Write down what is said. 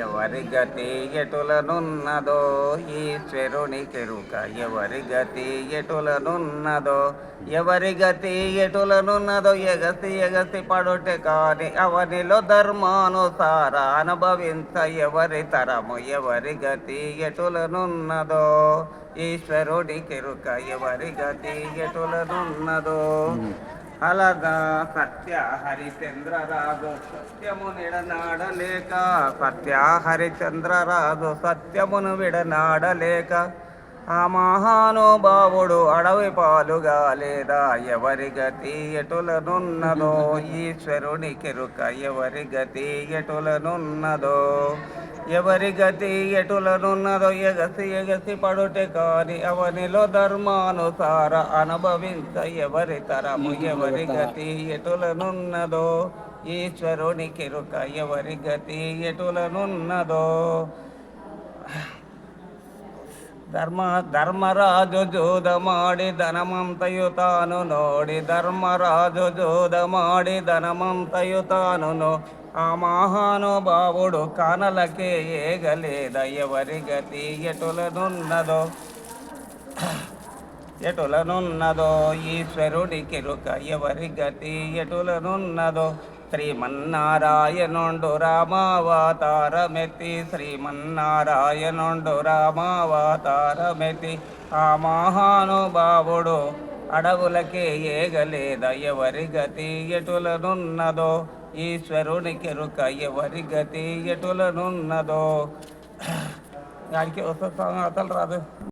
ఎవరి గతి ఎటులనున్నదో ఈశ్వరుని కెరుక. ఎవరి గతి ఎటులనున్నదో, ఎవరి గతి ఎటులనున్నదో, ఎగసి ఎగసి పడుటే కాని అవనిలో ధర్మానుసార అనుభవించ ఎవరి తరము. ఎవరి గతి ఎటులనున్నదో ఈశ్వరుని కెరుక. ఎవరి గతి ఎటులనున్నదో. అలాగా సత్య హరిచంద్రరాజు సత్యము విడనాడలేక, సత్య హరిచంద్రరాజు సత్యమును విడనాడలేక, ఆ మహానుభావుడు అడవి పాలుగా లేదా. ఎవరి గతి ఎటులనున్నదో ఈశ్వరుని కెరుక. ఎవరి గతి ఎటులనున్నదో, ఎవరి గతి ఎటులనున్నదో, ఎగసి ఎగసి పడుటే కాని అవనిలో ధర్మానుసార అనుభవించ ఎవరి తరము. ఎవరి గతి ఎటులనున్నదో ఈశ్వరుని కెరుక. ఎవరి గతి ఎటులనున్నదో. ధర్మరాజు జోదమాడి ధనమంతయు తాను నోడి. ధర్మరాజు జోదమాడి ధనమంతయు తాను ఆ మహానుభావుడు కానలకే ఏగలేద. ఎవరి గతి ఎటులనున్నదో, ఎటులనున్నదో ఈశ్వరుడి కెరుక. ఎవరి గతి ఎటులనున్నదో. శ్రీమన్నారాయణుండు రామావతారమెత్తి, శ్రీమన్నారాయణుండు రామావతారమెత్తి, ఆ మహానుభావుడు అడవులకే ఏగలేద. ఎవరి గతి ఎటులనున్నదో ఈశ్వరుని కెరుక. ఎవరి గతి ఎటులనున్నదో. దానికి వస్తా అసలు రాదు.